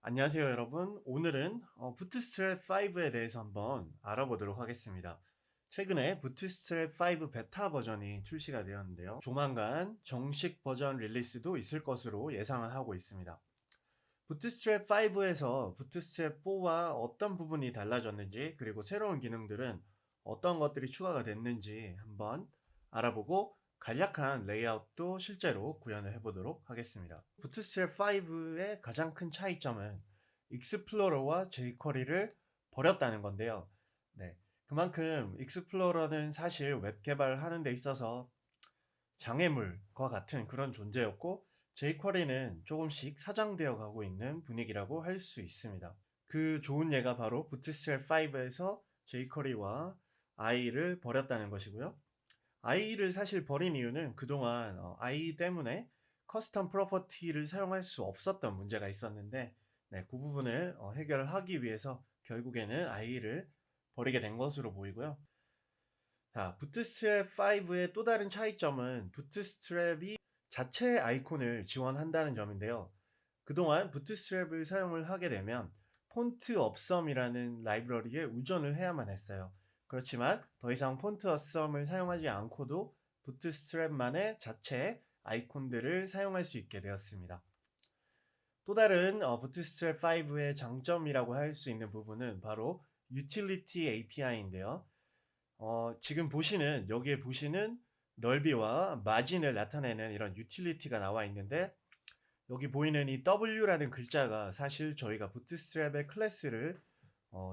안녕하세요, 여러분. 오늘은 부트스트랩 5에 대해서 한번 알아보도록 하겠습니다. 최근에 부트스트랩 5 베타 버전이 출시가 되었는데요. 조만간 정식 버전 릴리스도 있을 것으로 예상을 하고 있습니다. 부트스트랩 5에서 부트스트랩 4와 어떤 부분이 달라졌는지, 그리고 새로운 기능들은 어떤 것들이 추가가 됐는지 한번 알아보고 간략한 레이아웃도 실제로 구현을 해보도록 하겠습니다. 부트스트랩 5의 가장 큰 차이점은 익스플로러와 jQuery를 버렸다는 건데요. 네, 그만큼 익스플로러는 사실 웹 개발하는 데 있어서 장애물과 같은 그런 존재였고, jQuery는 조금씩 사장되어 가고 있는 분위기라고 할 수 있습니다. 그 좋은 예가 바로 부트스트랩 5에서 jQuery와 i를 버렸다는 것이고요. i를 사실 버린 이유는 그동안 i 때문에 커스텀 프로퍼티를 사용할 수 없었던 문제가 있었는데, 네, 그 부분을 해결하기 위해서 결국에는 i를 버리게 된 것으로 보이고요. 자, 부트스트랩 5의 또 다른 차이점은 부트스트랩이 자체 아이콘을 지원한다는 점인데요. 그동안 부트스트랩을 사용을 하게 되면 폰트 업섬이라는 라이브러리에 의존을 해야만 했어요. 그렇지만 더 이상 폰트 업섬을 사용하지 않고도 부트스트랩만의 자체 아이콘들을 사용할 수 있게 되었습니다. 또 다른 부트스트랩 5의 장점이라고 할 수 있는 부분은 바로 유틸리티 API인데요. 지금 보시는 여기에 보시는 넓이와 마진을 나타내는 이런 유틸리티가 나와 있는데, 여기 보이는 이 W라는 글자가 사실 저희가 부트스트랩의 클래스를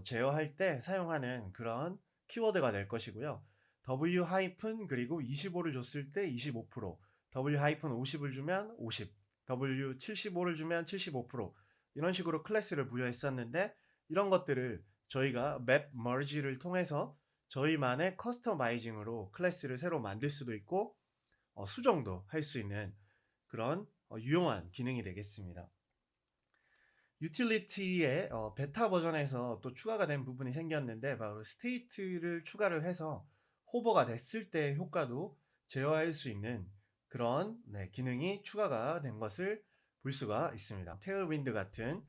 제어할 때 사용하는 그런 키워드가 될 것이고요. W 하이픈 그리고 25를 줬을 때 25%, W 하이픈 50을 주면 50, W 75를 주면 75%, 이런 식으로 클래스를 부여했었는데, 이런 것들을 저희가 맵 머지를 통해서 저희만의 커스터마이징으로 클래스를 새로 만들 수도 있고 수정도 할 수 있는 그런 유용한 기능이 되겠습니다. 유틸리티의 베타 버전에서 또 추가가 된 부분이 생겼는데, 바로 스테이트를 추가를 해서 호버가 됐을 때 효과도 제어할 수 있는 그런 기능이 추가가 된 것을 볼 수가 있습니다. 테일윈드 같은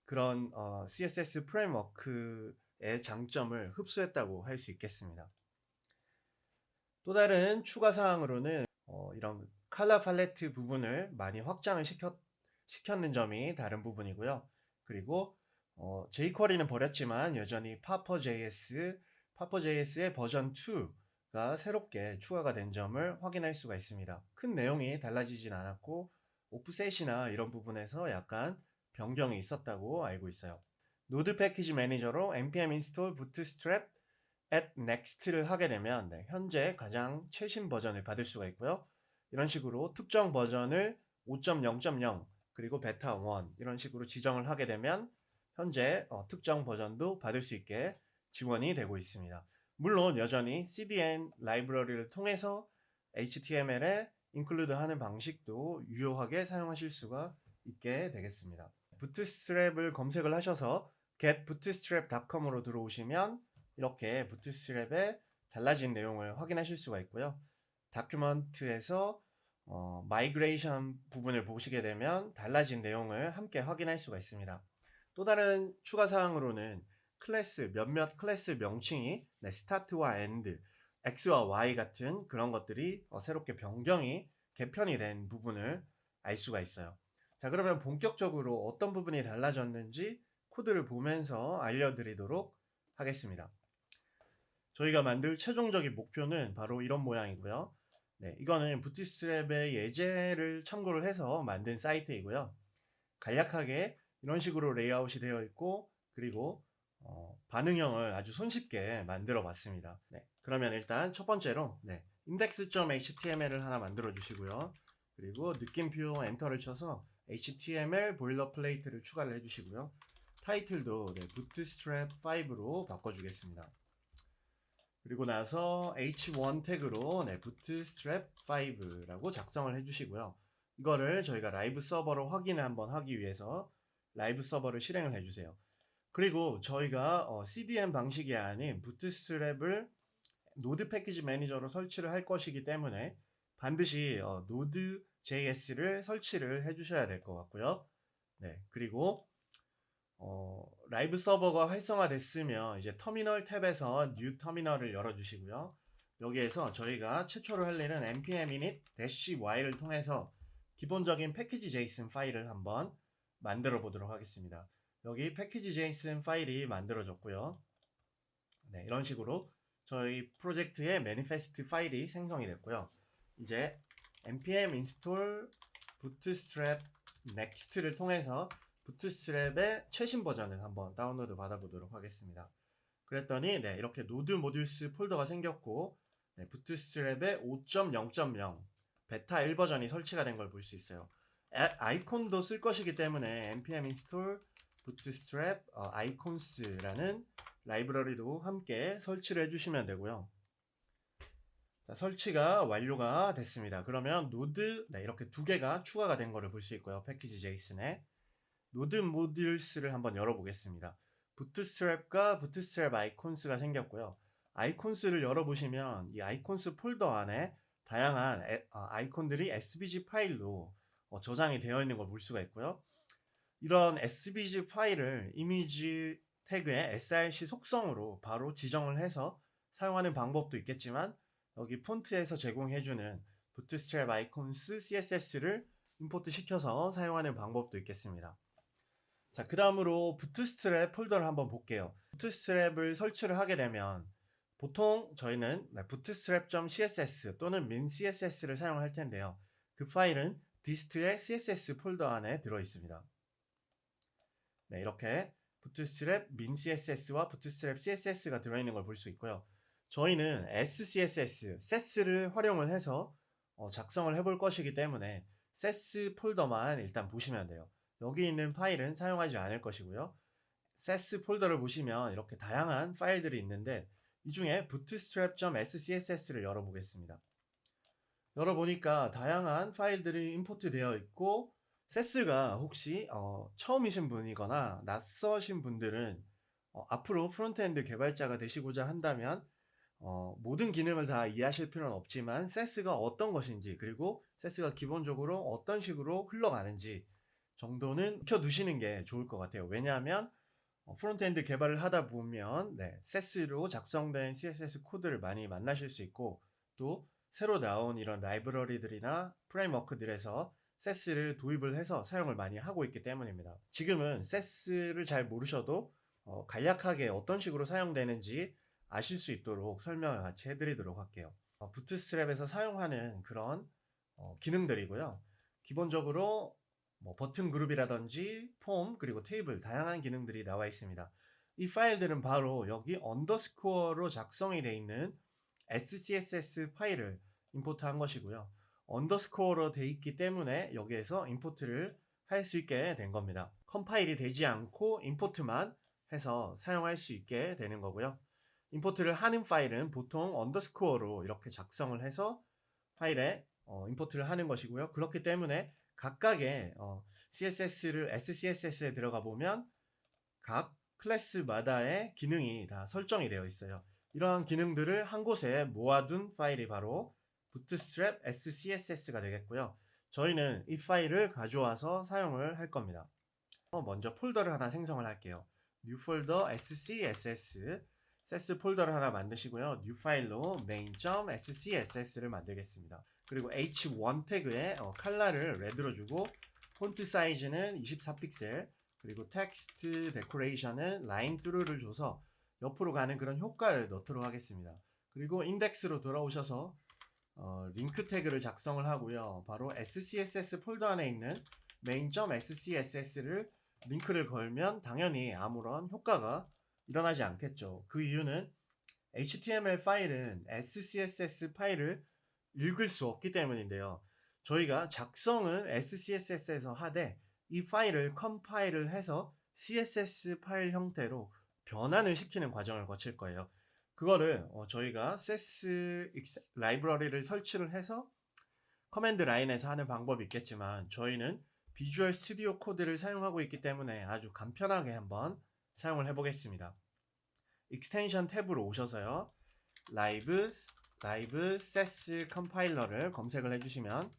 그런 CSS 프레임워크의 장점을 흡수했다고 할 수 있겠습니다. 또 다른 추가 사항으로는 이런 컬러 팔레트 부분을 많이 확장을 시켰는 점이 다른 부분이고요. 그리고 jQuery는 버렸지만 여전히 파퍼JS의 버전 2가 새롭게 추가가 된 점을 확인할 수가 있습니다. 큰 내용이 달라지진 않았고 오프셋이나 이런 부분에서 약간 변경이 있었다고 알고 있어요. 노드 패키지 매니저로 npm install bootstrap at next를 하게 되면 현재 가장 최신 버전을 받을 수가 있고요. 이런 식으로 특정 버전을 5.0.0 그리고 베타 1 이런 식으로 지정을 하게 되면 현재 특정 버전도 받을 수 있게 지원이 되고 있습니다. 물론 여전히 CDN 라이브러리를 통해서 HTML에 인클루드 하는 방식도 유효하게 사용하실 수가 있게 되겠습니다. 부트스트랩을 검색을 하셔서 getbootstrap.com으로 들어오시면 이렇게 부트스트랩의 달라진 내용을 확인하실 수가 있고요. 다큐먼트에서 마이그레이션 부분을 보시게 되면 달라진 내용을 함께 확인할 수가 있습니다. 또 다른 추가 사항으로는 몇몇 클래스 명칭이 스타트와 엔드, X와 Y 같은 그런 것들이 새롭게 개편이 된 부분을 알 수가 있어요. 자, 그러면 본격적으로 어떤 부분이 달라졌는지 코드를 보면서 알려드리도록 하겠습니다. 저희가 만들 최종적인 목표는 바로 이런 모양이고요. 네, 이거는 부트스트랩의 예제를 참고를 해서 만든 사이트이고요. 간략하게 이런 식으로 레이아웃이 되어 있고, 그리고 반응형을 아주 손쉽게 만들어 봤습니다. 네, 그러면 일단 첫 번째로 index.html을 하나 만들어 주시고요. 그리고 느낌표 엔터를 쳐서 html 보일러플레이트를 추가를 해 주시고요. 타이틀도 bootstrap 5로 바꿔주겠습니다. 그리고 나서 h1 태그로 bootstrap 5라고 작성을 해주시고요. 이거를 저희가 라이브 서버로 확인을 한번 하기 위해서 라이브 서버를 실행을 해주세요. 그리고 저희가 CDN 방식이 아닌 부트스트랩을 노드 패키지 매니저로 설치를 할 것이기 때문에 반드시 노드.js를 설치를 해주셔야 될 것 같고요. 네, 그리고 라이브 서버가 활성화됐으면 이제 터미널 탭에서 뉴 터미널을 열어주시고요. 여기에서 저희가 최초로 할 일은 npm init-y를 통해서 기본적인 패키지 JSON 파일을 한번 만들어 보도록 하겠습니다. 여기 패키지 JSON 파일이 만들어졌고요. 네, 이런 식으로 저희 프로젝트의 매니페스트 파일이 생성이 됐고요. 이제 npm install bootstrap next를 통해서 부트스트랩의 최신 버전을 한번 다운로드 받아보도록 하겠습니다. 그랬더니 네, 이렇게 노드 모듈스 폴더가 생겼고 네, 부트스트랩의 5.0.0 베타 1 버전이 설치가 된 걸 볼 수 있어요. 아이콘도 쓸 것이기 때문에 npm install bootstrap icons라는 라이브러리도 함께 설치를 해주시면 되고요. 자, 설치가 완료가 됐습니다. 그러면 노드 네, 이렇게 두 개가 추가가 된 거를 볼 수 있고요. 패키지 JSON에 노드 모듈스를 한번 열어보겠습니다. 부트스트랩과 부트스트랩 아이콘스가 생겼고요. 아이콘스를 열어보시면 이 아이콘스 폴더 안에 다양한 아이콘들이 svg 파일로 저장이 되어 있는 걸 볼 수가 있고요. 이런 svg 파일을 이미지 태그의 src 속성으로 바로 지정을 해서 사용하는 방법도 있겠지만 여기 폰트에서 제공해주는 부트스트랩 아이콘스 css를 임포트 시켜서 사용하는 방법도 있겠습니다. 자, 그 다음으로 부트스트랩 폴더를 한번 볼게요. 부트스트랩을 설치를 하게 되면 보통 저희는 bootstrap.css 또는 min.css를 사용할 텐데요. 그 파일은 dist의 css 폴더 안에 들어 있습니다. 네, 이렇게 bootstrap min.css와 bootstrap css가 들어있는 걸 볼 수 있고요. 저희는 scss, ses를 활용을 해서 작성을 해볼 것이기 때문에 ses 폴더만 일단 보시면 돼요. 여기 있는 파일은 사용하지 않을 것이고요. ses 폴더를 보시면 이렇게 다양한 파일들이 있는데 이 중에 bootstrap.scss를 열어보겠습니다. 열어보니까 다양한 파일들이 임포트 되어 있고 ses가 혹시 처음이신 분이거나 낯서신 분들은 앞으로 프론트엔드 개발자가 되시고자 한다면 모든 기능을 다 이해하실 필요는 없지만 ses가 어떤 것인지 그리고 ses가 기본적으로 어떤 식으로 흘러가는지 정도는 익혀두시는 게 좋을 것 같아요. 왜냐하면 프론트엔드 개발을 하다 보면 ses로 작성된 CSS 코드를 많이 만나실 수 있고 또 새로 나온 이런 라이브러리들이나 프레임워크들에서 ses를 도입을 해서 사용을 많이 하고 있기 때문입니다. 지금은 ses를 잘 모르셔도 간략하게 어떤 식으로 사용되는지 아실 수 있도록 설명을 같이 해드리도록 할게요. 부트스트랩에서 사용하는 그런 기능들이고요. 기본적으로 버튼 그룹이라든지 폼 그리고 테이블 다양한 기능들이 나와 있습니다. 이 파일들은 바로 여기 언더스코어로 작성이 되어 있는 scss 파일을 임포트한 것이고요. 언더스코어로 되어 있기 때문에 여기에서 임포트를 할 수 있게 된 겁니다. 컴파일이 되지 않고 임포트만 해서 사용할 수 있게 되는 거고요. 임포트를 하는 파일은 보통 언더스코어로 이렇게 작성을 해서 파일에 임포트를 하는 것이고요. 그렇기 때문에 각각의 CSS를 SCSS에 들어가 보면 각 클래스마다의 기능이 다 설정이 되어 있어요. 이러한 기능들을 한 곳에 모아둔 파일이 바로 bootstrap SCSS가 되겠고요. 저희는 이 파일을 가져와서 사용을 할 겁니다. 먼저 폴더를 하나 생성을 할게요. new folder scss ses 폴더를 하나 만드시고요. new 파일로 main.scss를 만들겠습니다. 그리고 h1 태그에 컬러를 레드로 주고 폰트 사이즈는 24픽셀 그리고 텍스트 데코레이션은 라인 트루를 줘서 옆으로 가는 그런 효과를 넣도록 하겠습니다. 그리고 인덱스로 돌아오셔서 링크 태그를 작성을 하고요. 바로 scss 폴더 안에 있는 main.scss를 링크를 걸면 당연히 아무런 효과가 일어나지 않겠죠. 그 이유는 HTML 파일은 SCSS 파일을 읽을 수 없기 때문인데요. 저희가 작성은 SCSS에서 하되 이 파일을 컴파일을 해서 CSS 파일 형태로 변환을 시키는 과정을 거칠 거예요. 그거를 저희가 CS 라이브러리를 설치를 해서 커맨드 라인에서 하는 방법이 있겠지만 저희는 비주얼 스튜디오 코드를 사용하고 있기 때문에 아주 간편하게 한번 사용을 해보겠습니다. 익스텐션 탭으로 오셔서요. 라이브 ses 컴파일러를 검색을 해주시면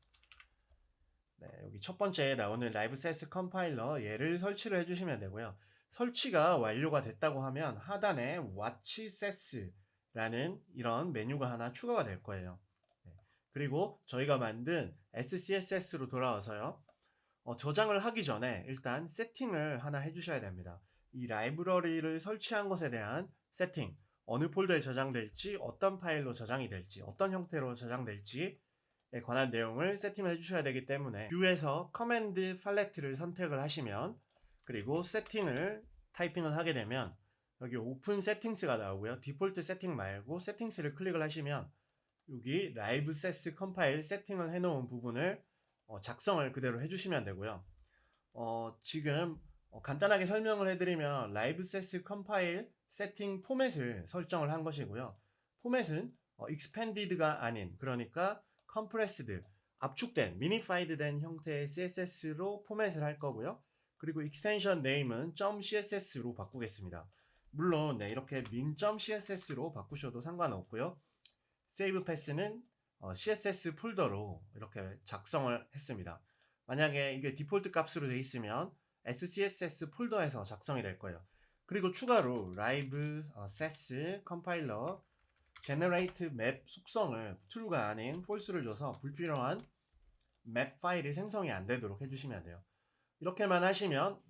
여기 첫 번째 나오는 라이브 ses 컴파일러 얘를 설치를 해주시면 되고요. 설치가 완료가 됐다고 하면 하단에 Watch Sets라는 이런 메뉴가 하나 추가가 될 거예요. 네. 그리고 저희가 만든 SCSS로 돌아와서요. 저장을 하기 전에 일단 세팅을 하나 해주셔야 됩니다. 이 라이브러리를 설치한 것에 대한 세팅, 어느 폴더에 저장될지, 어떤 파일로 저장이 될지, 어떤 형태로 저장될지에 관한 내용을 세팅을 해주셔야 되기 때문에 뷰에서 커맨드 팔레트를 선택을 하시면, 그리고 세팅을 타이핑을 하게 되면 여기 오픈 세팅스가 나오고요. 디폴트 세팅 말고 세팅스를 클릭을 하시면 여기 라이브 세스 컴파일 세팅을 해놓은 부분을 작성을 그대로 해주시면 되고요. 지금 간단하게 설명을 해드리면 라이브 세스 컴파일 세팅 포맷을 설정을 한 것이고요. 포맷은 expanded가 아닌, 그러니까 compressed, 압축된, minified 된 형태의 CSS로 포맷을 할 거고요. 그리고 익스텐션 네임은 .css로 바꾸겠습니다. 물론 이렇게 min.css로 바꾸셔도 상관없고요. 세이브 패스는 CSS 폴더로 이렇게 작성을 했습니다. 만약에 이게 디폴트 값으로 되어 있으면 SCSS 폴더에서 작성이 될 거예요. 그리고 추가로 라이브 세스 컴파일러 generate map 속성을 true가 아닌 false를 줘서 불필요한 맵 파일이 생성이 안 되도록 해주시면 돼요. 이렇게만 하시면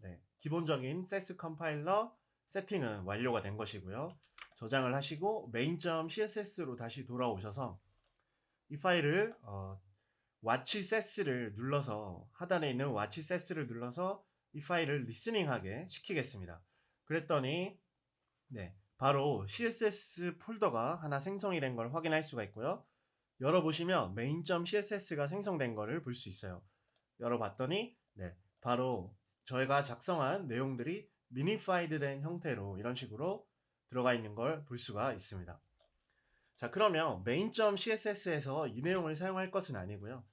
기본적인 세스 컴파일러 세팅은 완료가 된 것이고요. 저장을 하시고 main.css로 다시 돌아오셔서 이 파일을 watch ses를 눌러서, 하단에 있는 watch ses를 눌러서 이 파일을 리스닝하게 시키겠습니다. 그랬더니 바로 CSS 폴더가 하나 생성이 된 걸 확인할 수가 있고요. 열어보시면 main.css가 생성된 거를 볼 수 있어요. 열어봤더니 바로 저희가 작성한 내용들이 minified 된 형태로 이런 식으로 들어가 있는 걸 볼 수가 있습니다. 자, 그러면 main.css에서 이 내용을 사용할 것은 아니고요.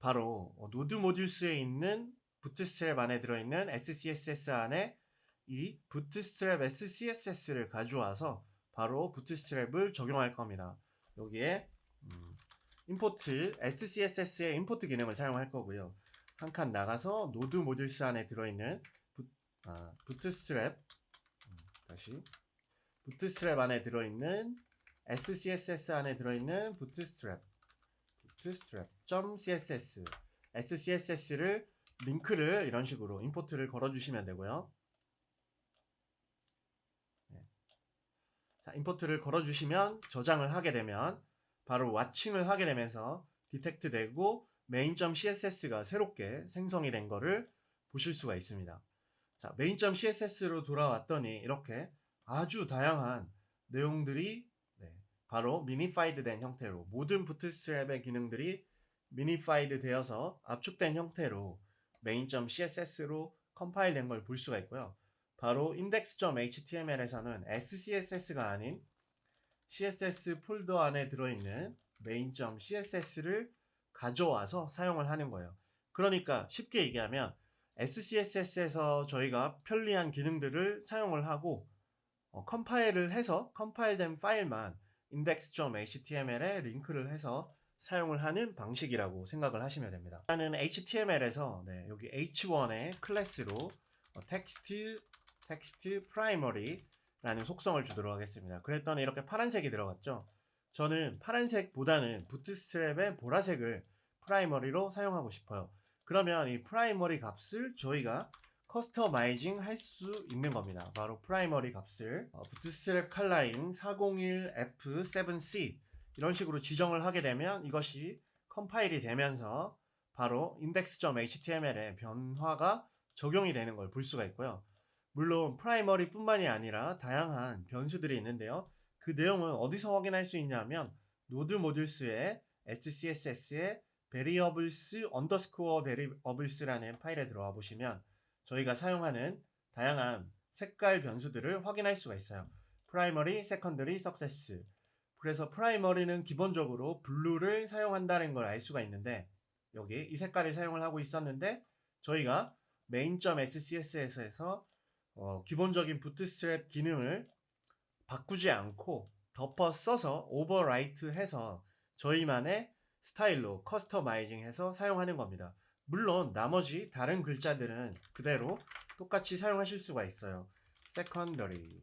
바로 노드 모듈스에 있는 부트스트랩 안에 들어있는 SCSS 안에 이 부트스트랩 SCSS를 가져와서 바로 부트스트랩을 적용할 겁니다. 여기에 임포트 SCSS의 임포트 기능을 사용할 거고요. 한 칸 나가서 노드 모듈스 안에 들어있는 부트스트랩 부트스트랩 안에 들어있는 SCSS 안에 들어있는 부트스트랩.css SCSS를 링크를 이런 식으로 임포트를 걸어주시면 되고요. 자, 임포트를 걸어주시면 저장을 하게 되면 바로 왓칭을 하게 되면서 디텍트 되고 main.css가 새롭게 생성이 된 거를 보실 수가 있습니다. 자, main.css로 돌아왔더니 이렇게 아주 다양한 내용들이 바로 minified 된 형태로, 모든 부트스트랩의 기능들이 minified 되어서 압축된 형태로 main.css로 컴파일 된 걸 볼 수가 있고요. 바로 index.html에서는 SCSS가 아닌 CSS 폴더 안에 들어있는 main.css를 가져와서 사용을 하는 거예요. 그러니까 쉽게 얘기하면 SCSS에서 저희가 편리한 기능들을 사용을 하고 컴파일을 해서 컴파일된 파일만 index.html에 링크를 해서 사용을 하는 방식이라고 생각을 하시면 됩니다. 일단은 HTML에서 여기 h1의 클래스로 text primary 라는 속성을 주도록 하겠습니다. 그랬더니 이렇게 파란색이 들어갔죠. 저는 파란색보다는 부트스트랩의 보라색을 프라이머리로 사용하고 싶어요. 그러면 이 프라이머리 값을 저희가 커스터마이징 할 수 있는 겁니다. 바로 프라이머리 값을 부트스트랩 컬러인 401F7C 이런 식으로 지정을 하게 되면 이것이 컴파일이 되면서 바로 index.html에 변화가 적용이 되는 걸 볼 수가 있고요. 물론 프라이머리 뿐만이 아니라 다양한 변수들이 있는데요. 그 내용은 어디서 확인할 수 있냐면 노드 모듈스의 SCSS의 variables underscore variables라는 파일에 들어와 보시면 저희가 사용하는 다양한 색깔 변수들을 확인할 수가 있어요. 프라이머리, 세컨더리, 석세스. 그래서 프라이머리는 기본적으로 블루를 사용한다는 걸 알 수가 있는데 여기 이 색깔을 사용을 하고 있었는데 저희가 main.scs에서 기본적인 부트스트랩 기능을 바꾸지 않고 덮어 써서 오버라이트 해서 저희만의 스타일로 커스터마이징 해서 사용하는 겁니다. 물론 나머지 다른 글자들은 그대로 똑같이 사용하실 수가 있어요. secondary,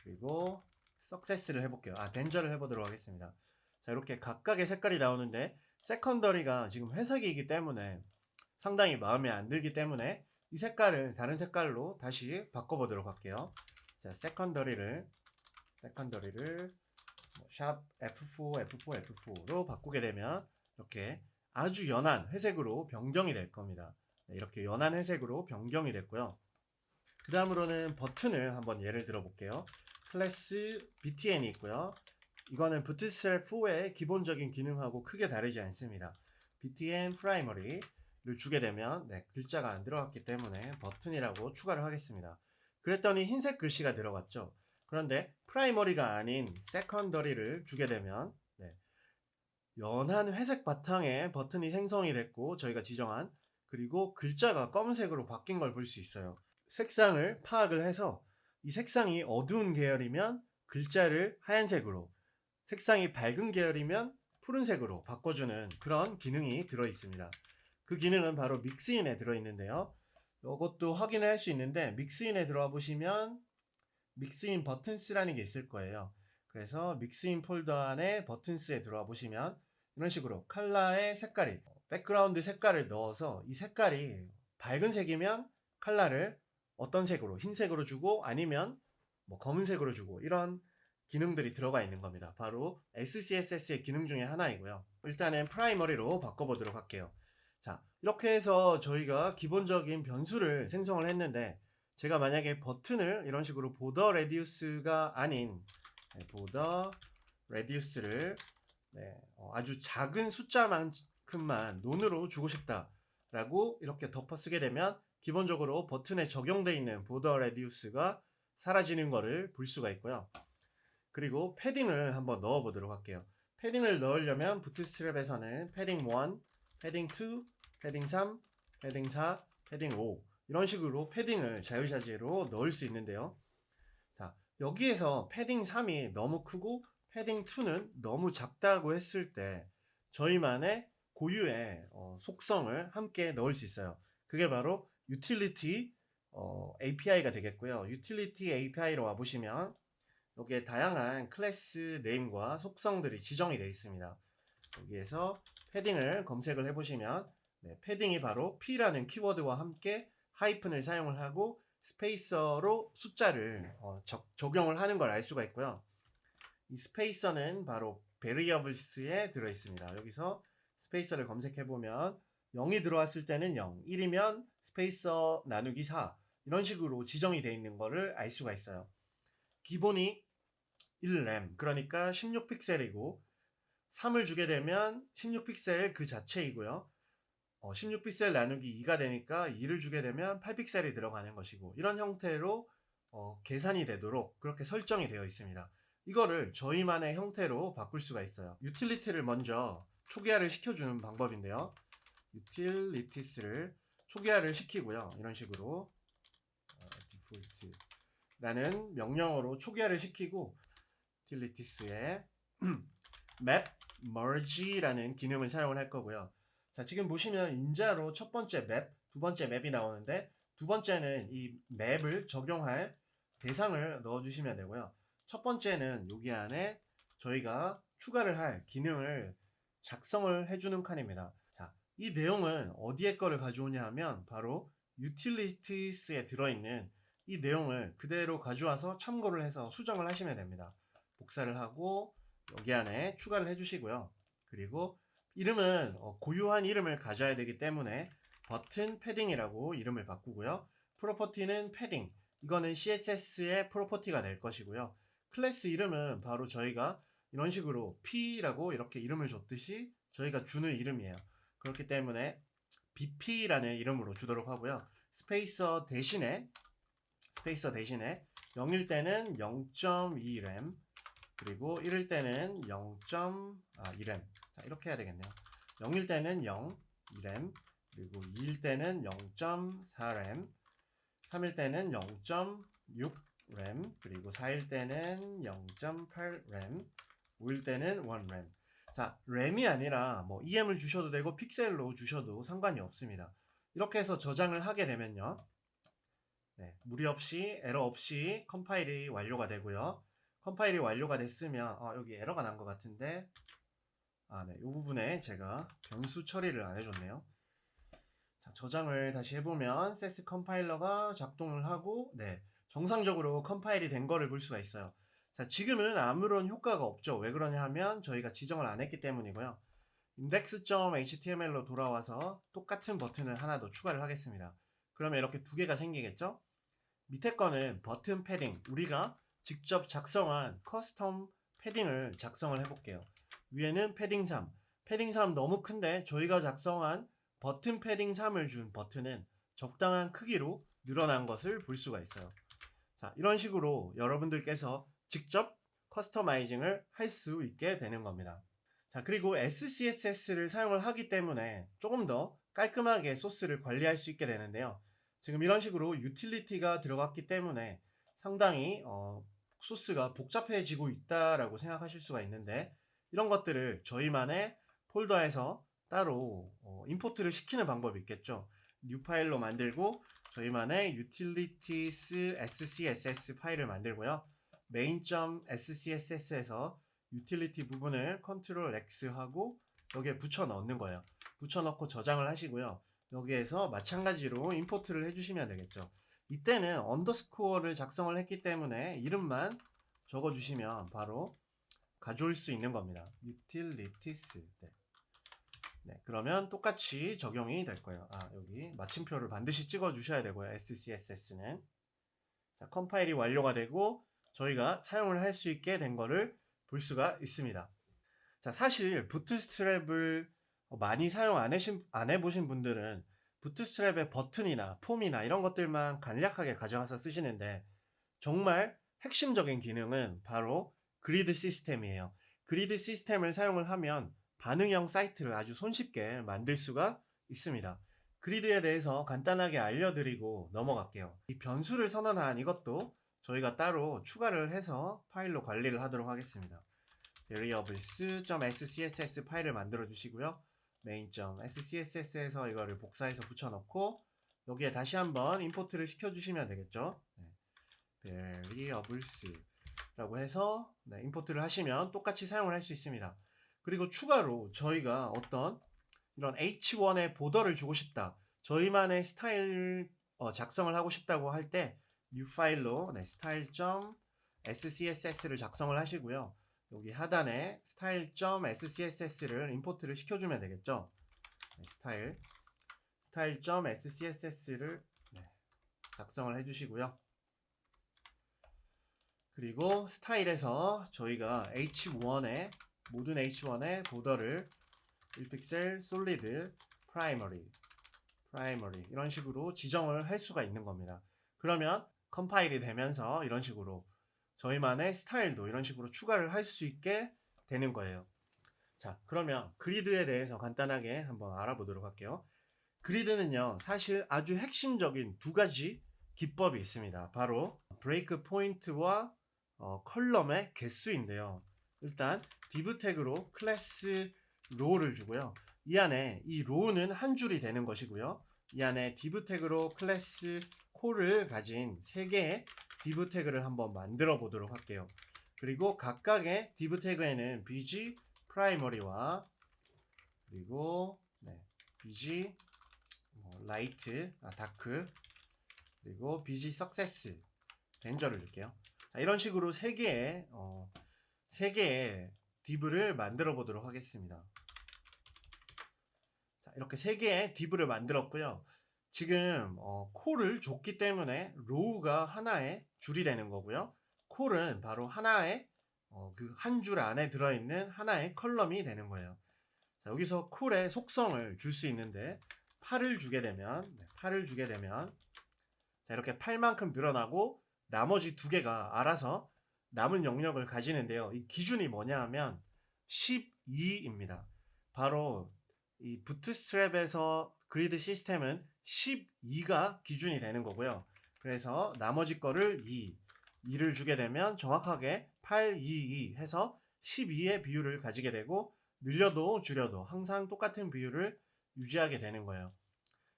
그리고 success를 해볼게요. danger를 해보도록 하겠습니다. 자, 이렇게 각각의 색깔이 나오는데 secondary가 지금 회색이기 때문에 상당히 마음에 안 들기 때문에 이 색깔을 다른 색깔로 다시 바꿔보도록 할게요. 자, secondary를 샵 F4, F4, F4로 바꾸게 되면 이렇게 아주 연한 회색으로 변경이 될 겁니다. 네, 이렇게 연한 회색으로 변경이 됐고요. 그 다음으로는 버튼을 한번 예를 들어 볼게요. 클래스 btn이 있고요. 이거는 Bootstrap 4의 기본적인 기능하고 크게 다르지 않습니다. btn primary를 주게 되면 글자가 안 들어갔기 때문에 버튼이라고 추가를 하겠습니다. 그랬더니 흰색 글씨가 들어갔죠. 그런데 프라이머리가 아닌 세컨더리를 주게 되면 연한 회색 바탕에 버튼이 생성이 됐고 저희가 지정한, 그리고 글자가 검은색으로 바뀐 걸 볼 수 있어요. 색상을 파악을 해서 이 색상이 어두운 계열이면 글자를 하얀색으로, 색상이 밝은 계열이면 푸른색으로 바꿔주는 그런 기능이 들어 있습니다. 그 기능은 바로 믹스인에 들어 있는데요. 이것도 확인할 수 있는데 믹스인에 들어와 보시면 믹스인 버튼스라는 게 있을 거예요. 그래서 믹스인 폴더 안에 버튼스에 들어와 보시면 이런 식으로 컬러의 색깔이, 백그라운드 색깔을 넣어서 이 색깔이 밝은 색이면 컬러를 어떤 색으로, 흰색으로 주고 아니면 뭐 검은색으로 주고, 이런 기능들이 들어가 있는 겁니다. 바로 SCSS의 기능 중에 하나이고요. 일단은 프라이머리로 바꿔보도록 할게요. 자, 이렇게 해서 저희가 기본적인 변수를 생성을 했는데, 제가 만약에 버튼을 이런 식으로 보더 레디우스가 아닌 보더 레디우스를 아주 작은 숫자만큼만 논으로 주고 싶다라고 이렇게 덮어 쓰게 되면 기본적으로 버튼에 적용되어 있는 보더 레디우스가 사라지는 것을 볼 수가 있고요. 그리고 패딩을 한번 넣어 보도록 할게요. 패딩을 넣으려면 부트스트랩에서는 패딩 1, 패딩 2, 패딩 3, 패딩 4, 패딩 5 이런 식으로 패딩을 자유자재로 넣을 수 있는데요. 자, 여기에서 패딩 3이 너무 크고 패딩 2는 너무 작다고 했을 때 저희만의 고유의 속성을 함께 넣을 수 있어요. 그게 바로 유틸리티 API가 되겠고요. 유틸리티 API로 와보시면 여기에 다양한 클래스 네임과 속성들이 지정이 되어 있습니다. 여기에서 패딩을 검색을 해보시면 패딩이 바로 P라는 키워드와 함께 하이픈을 사용을 하고 스페이서로 숫자를 적용을 하는 걸 알 수가 있고요. 이 스페이서는 바로 variables에 들어 있습니다. 여기서 스페이서를 검색해 보면 0이 들어왔을 때는 0, 1이면 스페이서 나누기 4 이런 식으로 지정이 되어 있는 것을 알 수가 있어요. 기본이 1램, 그러니까 16픽셀이고 3을 주게 되면 16픽셀 그 자체이고요. 16픽셀 나누기 2가 되니까 2를 주게 되면 8픽셀이 들어가는 것이고, 이런 형태로 계산이 되도록 그렇게 설정이 되어 있습니다. 이거를 저희만의 형태로 바꿀 수가 있어요. 유틸리티를 먼저 초기화를 시켜주는 방법인데요. 유틸리티스를 초기화를 시키고요. 이런 식으로 디폴트라는 명령어로 초기화를 시키고 유틸리티스에 map merge라는 기능을 사용을 할 거고요. 자, 지금 보시면 인자로 첫 번째 맵, 두 번째 맵이 나오는데 두 번째는 이 맵을 적용할 대상을 넣어주시면 되고요. 첫 번째는 여기 안에 저희가 추가를 할 기능을 작성을 해주는 칸입니다. 자, 이 내용은 어디에 거를 가져오냐 하면 바로 Utilities에 들어있는 이 내용을 그대로 가져와서 참고를 해서 수정을 하시면 됩니다. 복사를 하고 여기 안에 추가를 해주시고요. 그리고 이름은 고유한 이름을 가져야 되기 때문에 버튼 패딩이라고 이름을 바꾸고요. 프로퍼티는 패딩, 이거는 CSS의 프로퍼티가 될 것이고요. 클래스 이름은 바로 저희가 이런 식으로 P라고 이렇게 이름을 줬듯이 저희가 주는 이름이에요. 그렇기 때문에 BP라는 이름으로 주도록 하고요. 스페이서 대신에 0일 때는 0.2램, 그리고 1일 때는 0.2램. 자, 이렇게 해야 되겠네요. 0일 때는 0, 2램, 그리고 2일 때는 0.4램, 3일 때는 0.6램, 그리고 4일 때는 0.8램, 5일 때는 1램. 자, 램이 아니라 뭐 EM을 주셔도 되고 픽셀로 주셔도 상관이 없습니다. 이렇게 해서 저장을 하게 되면요. 무리 없이 에러 없이 컴파일이 완료가 되고요. 컴파일이 완료가 됐으면 여기 에러가 난 것 같은데 이 부분에 제가 변수 처리를 안 해줬네요. 자, 저장을 다시 해보면 세스 컴파일러가 작동을 하고 정상적으로 컴파일이 된 거를 볼 수가 있어요. 자, 지금은 아무런 효과가 없죠. 왜 그러냐 하면 저희가 지정을 안 했기 때문이고요. index.html로 돌아와서 똑같은 버튼을 하나 더 추가를 하겠습니다. 그러면 이렇게 두 개가 생기겠죠? 밑에 거는 버튼 패딩, 우리가 직접 작성한 커스텀 패딩을 작성을 해볼게요. 위에는 패딩 3, 패딩 3 너무 큰데 저희가 작성한 버튼 패딩 3을 준 버튼은 적당한 크기로 늘어난 것을 볼 수가 있어요. 자, 이런 식으로 여러분들께서 직접 커스터마이징을 할 수 있게 되는 겁니다. 자, 그리고 SCSS를 사용을 하기 때문에 조금 더 깔끔하게 소스를 관리할 수 있게 되는데요. 지금 이런 식으로 유틸리티가 들어갔기 때문에 상당히 소스가 복잡해지고 있다라고 생각하실 수가 있는데, 이런 것들을 저희만의 폴더에서 따로 임포트를 시키는 방법이 있겠죠. 뉴 파일로 만들고 저희만의 utilities scss 파일을 만들고요. main.scss에서 유틸리티 부분을 컨트롤 X 하고 여기에 붙여 넣는 거예요. 붙여 넣고 저장을 하시고요. 여기에서 마찬가지로 임포트를 해주시면 되겠죠. 이때는 언더스코어를 작성을 했기 때문에 이름만 적어주시면 바로 가져올 수 있는 겁니다. utilities. 그러면 똑같이 적용이 될 거예요. 여기 마침표를 반드시 찍어 주셔야 되고요. SCSS는. 자, 컴파일이 완료가 되고 저희가 사용을 할 수 있게 된 거를 볼 수가 있습니다. 자, 사실 부트스트랩을 많이 사용 안 해보신 분들은 부트스트랩의 버튼이나 폼이나 이런 것들만 간략하게 가져와서 쓰시는데, 정말 핵심적인 기능은 바로 그리드 시스템이에요. 그리드 시스템을 사용을 하면 반응형 사이트를 아주 손쉽게 만들 수가 있습니다. 그리드에 대해서 간단하게 알려드리고 넘어갈게요. 이 변수를 선언한 이것도 저희가 따로 추가를 해서 파일로 관리를 하도록 하겠습니다. variables.scss 파일을 만들어 주시고요. main.scss에서 이거를 복사해서 붙여넣고 여기에 다시 한번 임포트를 시켜주시면 되겠죠. variables라고 해서 임포트를 하시면 똑같이 사용을 할 수 있습니다. 그리고 추가로 저희가 어떤 이런 H1의 보더를 주고 싶다, 저희만의 스타일 작성을 하고 싶다고 할 때 new 파일로 style.scss를 작성을 하시고요. 여기 하단에 style.scsss를 임포트를 시켜주면 되겠죠. style.scsss를 작성을 해주시고요. 그리고 스타일에서 저희가 H1의 모든 H1의 보더를 1픽셀 솔리드 프라이머리 이런 식으로 지정을 할 수가 있는 겁니다. 그러면 컴파일이 되면서 이런 식으로 저희만의 스타일도 이런 식으로 추가를 할 수 있게 되는 거예요. 자, 그러면 그리드에 대해서 간단하게 한번 알아보도록 할게요. 그리드는요, 사실 아주 핵심적인 두 가지 기법이 있습니다. 바로 브레이크 포인트와 컬럼의 개수인데요. 일단 div 태그로 클래스 row를 주고요. 이 안에 이 row는 한 줄이 되는 것이고요. 이 안에 div 태그로 클래스 콜을 가진 3개의 div 태그를 한번 만들어 보도록 할게요. 그리고 각각의 div 태그에는 bg primary와 그리고 bg light, dark, 그리고 bg success 렌저를 줄게요. 자, 이런 식으로 3개의 div를 만들어 보도록 하겠습니다. 자, 이렇게 3개의 div를 만들었고요. 지금 콜을 줬기 때문에 row가 하나의 줄이 되는 거고요. 콜은 바로 하나의 그 한 줄 안에 들어있는 하나의 컬럼이 되는 거예요. 자, 여기서 콜의 속성을 줄 수 있는데 8을 주게 되면 자, 이렇게 8만큼 늘어나고 나머지 2개가 알아서 남은 영역을 가지는데요. 이 기준이 뭐냐 하면 12입니다. 바로 이 부트스트랩에서 그리드 시스템은 12가 기준이 되는 거고요. 그래서 나머지 거를 2를 주게 되면 정확하게 8, 2, 2 해서 12의 비율을 가지게 되고, 늘려도 줄여도 항상 똑같은 비율을 유지하게 되는 거예요.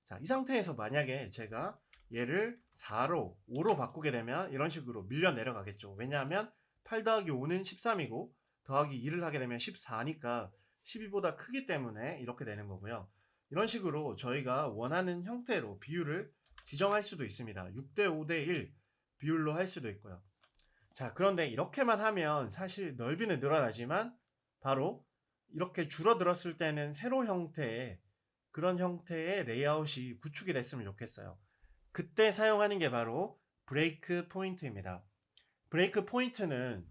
자, 이 상태에서 만약에 제가 얘를 4로 5로 바꾸게 되면 이런 식으로 밀려 내려가겠죠. 왜냐하면 8 더하기 5는 13이고 더하기 2를 하게 되면 14니까 12보다 크기 때문에 이렇게 되는 거고요. 이런 식으로 저희가 원하는 형태로 비율을 지정할 수도 있습니다. 6대 5대 1 비율로 할 수도 있고요. 자, 그런데 이렇게만 하면 사실 넓이는 늘어나지만 바로 이렇게 줄어들었을 때는 세로 형태의 그런 형태의 레이아웃이 구축이 됐으면 좋겠어요. 그때 사용하는 게 바로 브레이크 포인트입니다. 브레이크 포인트는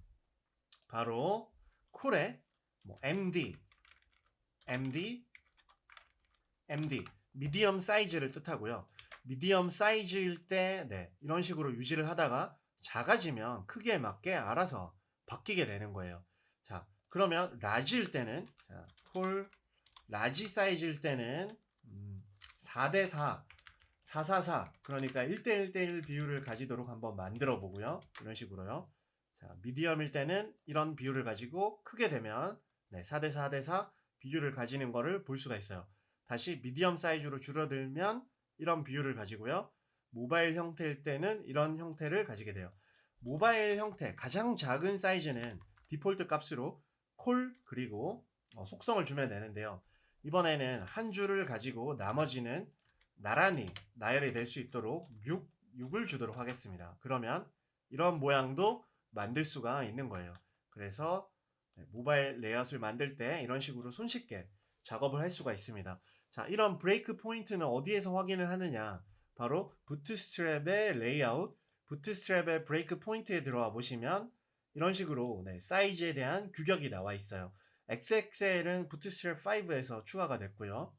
바로 콜의 MD, 미디엄 사이즈를 뜻하고요. 미디엄 사이즈일 때 이런 식으로 유지를 하다가 작아지면 크기에 맞게 알아서 바뀌게 되는 거예요. 자, 그러면 라지일 때는 콜 라지 사이즈일 때는 4대 4, 444 그러니까 1대 1대1 비율을 가지도록 한번 만들어 보고요. 이런 식으로요. 자, 미디엄일 때는 이런 비율을 가지고 크게 되면 4대 4대 4 비율을 가지는 거를 볼 수가 있어요. 다시 미디엄 사이즈로 줄어들면 이런 비율을 가지고요. 모바일 형태일 때는 이런 형태를 가지게 돼요. 모바일 형태 가장 작은 사이즈는 디폴트 값으로 콜 그리고 속성을 주면 되는데요. 이번에는 한 줄을 가지고 나머지는 나란히 나열이 될 수 있도록 6을 주도록 하겠습니다. 그러면 이런 모양도 만들 수가 있는 거예요. 그래서 모바일 레이아웃을 만들 때 이런 식으로 손쉽게 작업을 할 수가 있습니다. 자, 이런 브레이크 포인트는 어디에서 확인을 하느냐? 바로 부트스트랩의 레이아웃, 부트스트랩의 브레이크 포인트에 들어와 보시면 이런 식으로 사이즈에 대한 규격이 나와 있어요. XXL은 부트스트랩 5에서 추가가 됐고요.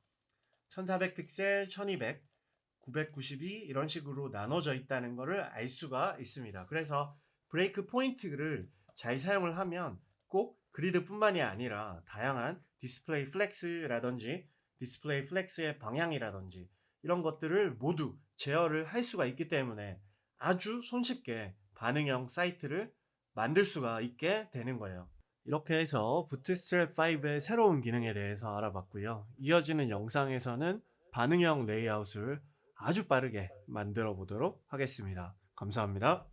1400 픽셀, 1200, 992 이런 식으로 나눠져 있다는 것을 알 수가 있습니다. 그래서 브레이크 포인트를 잘 사용을 하면 꼭 그리드뿐만이 아니라 다양한 디스플레이 플렉스라든지 디스플레이 플렉스의 방향이라든지 이런 것들을 모두 제어를 할 수가 있기 때문에 아주 손쉽게 반응형 사이트를 만들 수가 있게 되는 거예요. 이렇게 해서 부트스트랩 5의 새로운 기능에 대해서 알아봤고요. 이어지는 영상에서는 반응형 레이아웃을 아주 빠르게 만들어 보도록 하겠습니다. 감사합니다.